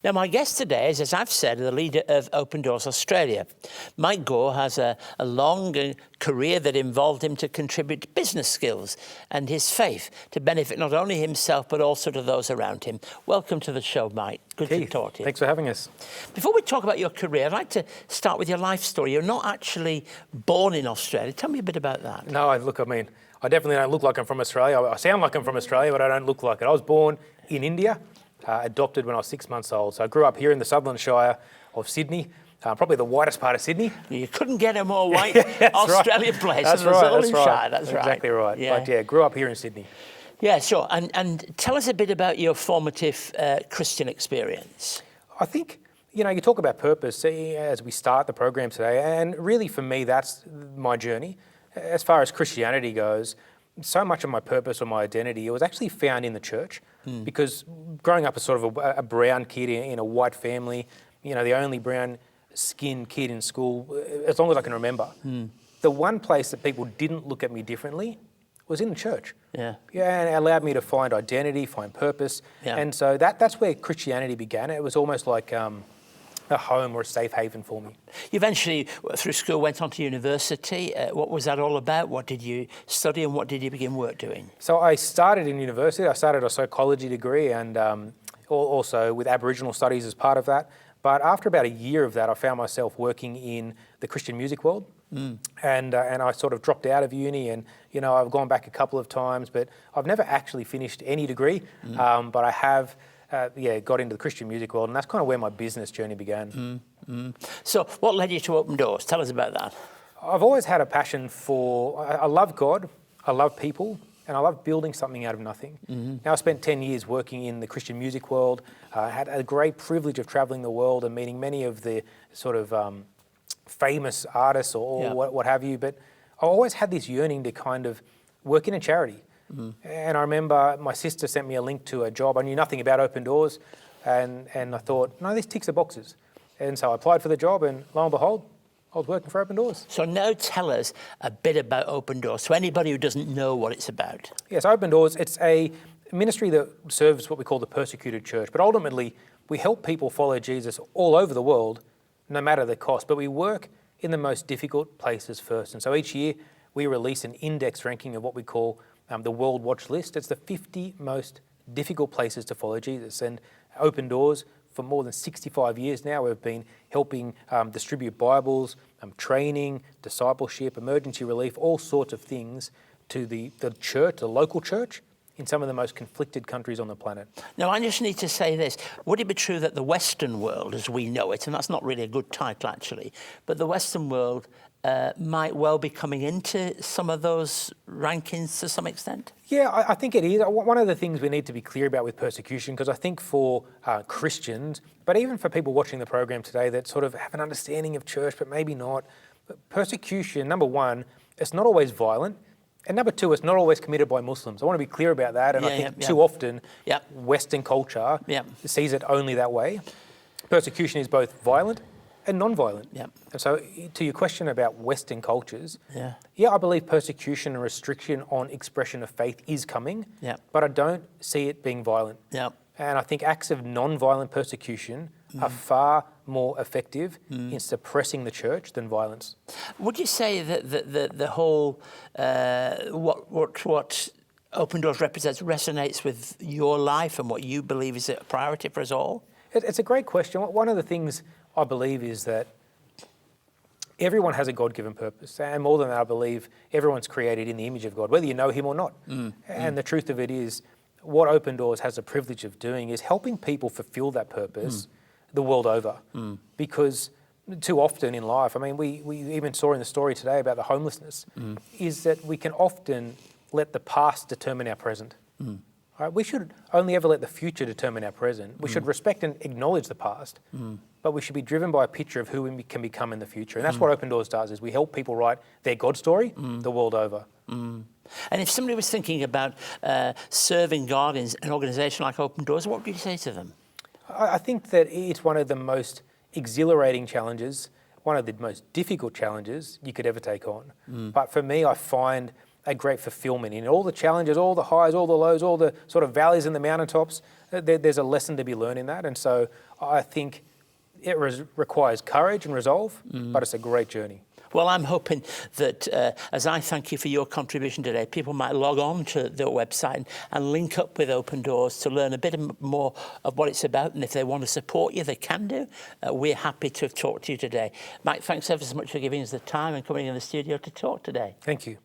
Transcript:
Now, my guest today is, as I've said, the leader of Open Doors Australia. Mike Gore has a long career that involved him to contribute business skills and his faith to benefit not only himself, but also to those around him. Welcome to the show, Mike. Good to talk to you. Thanks for having us. Before we talk about your career, I'd like to start with your life story. You're not actually born in Australia. Tell me a bit about that. No, I definitely don't look like I'm from Australia. I sound like I'm from Australia, but I don't look like it. I was born in India. Adopted when I was 6 months old. So I grew up here in the Sutherland Shire of Sydney, probably the whitest part of Sydney. You couldn't get a more white Australian place That's than the Sutherland right. Shire. That's right. Exactly right. Yeah. But yeah, grew up here in Sydney. Yeah, sure. And tell us a bit about your formative Christian experience. I think, you talk about purpose as we start the program today, and really for me, that's my journey. As far as Christianity goes, so much of my purpose or my identity, it was actually found in the church. Because growing up as sort of a brown kid in a white family, the only brown-skinned kid in school, as long as I can remember, the one place that people didn't look at me differently was in the church. Yeah, and it allowed me to find identity, find purpose. Yeah. And so that's where Christianity began. It was almost like a home or a safe haven for me. You eventually, through school, went on to university. What was that all about? What did you study and what did you begin work doing? So I started in university. I started a psychology degree and also with Aboriginal studies as part of that. But after about a year of that, I found myself working in the Christian music world. And I sort of dropped out of uni and, I've gone back a couple of times, but I've never actually finished any degree. But I have got into the Christian music world, and that's kind of where my business journey began. So what led you to Open Doors? Tell us about that. I've always had a passion I love God, I love people, and I love building something out of nothing. Now, I spent 10 years working in the Christian music world. I had a great privilege of traveling the world and meeting many of the sort of famous artists or what have you, but I always had this yearning to kind of work in a charity. And I remember my sister sent me a link to a job. I knew nothing about Open Doors, and I thought, no, this ticks the boxes. And so I applied for the job, and lo and behold, I was working for Open Doors. So now tell us a bit about Open Doors, to anybody who doesn't know what it's about. Yes, Open Doors, it's a ministry that serves what we call the persecuted church. But ultimately, we help people follow Jesus all over the world, no matter the cost. But we work in the most difficult places first. And so each year, we release an index ranking of what we call the World Watch List. It's the 50 most difficult places to follow Jesus. And Open Doors, for more than 65 years now, we've been helping distribute Bibles, training, discipleship, emergency relief, all sorts of things to the church, the local church, in some of the most conflicted countries on the planet. Now, I just need to say this. Would it be true that the Western world, as we know it, and that's not really a good title actually, but the Western world might well be coming into some of those rankings to some extent? Yeah, I think it is. One of the things we need to be clear about with persecution, because I think for Christians, but even for people watching the program today that sort of have an understanding of church, but maybe not, but persecution, number one, it's not always violent. And number two, it's not always committed by Muslims. I want to be clear about that. And I think too often, Western culture sees it only that way. Persecution is both violent and non-violent. And so to your question about Western cultures, I believe persecution and restriction on expression of faith is coming, but I don't see it being violent. And I think acts of non-violent persecution are far more effective in suppressing the church than violence. Would you say that the whole, what Open Doors represents resonates with your life and what you believe is a priority for us all? It's a great question. One of the things I believe is that everyone has a God-given purpose. And more than that, I believe everyone's created in the image of God, whether you know him or not. And the truth of it is, what Open Doors has the privilege of doing is helping people fulfill that purpose the world over. Because too often in life, I mean, we even saw in the story today about the homelessness, is that we can often let the past determine our present. Right? We should only ever let the future determine our present. We should respect and acknowledge the past, but we should be driven by a picture of who we can become in the future. And that's what Open Doors does, is we help people write their God story the world over. And if somebody was thinking about serving God in an organisation like Open Doors, what would you say to them? I think that it's one of the most exhilarating challenges, one of the most difficult challenges you could ever take on. But for me, I find a great fulfillment in all the challenges, all the highs, all the lows, all the sort of valleys and the mountaintops. There's a lesson to be learned in that. And so I think it requires courage and resolve, but it's a great journey. Well, I'm hoping that as I thank you for your contribution today, people might log on to the website and link up with Open Doors to learn a bit more of what it's about. And if they want to support you, they can do. We're happy to have talked to you today. Mike, thanks ever so much for giving us the time and coming in the studio to talk today. Thank you.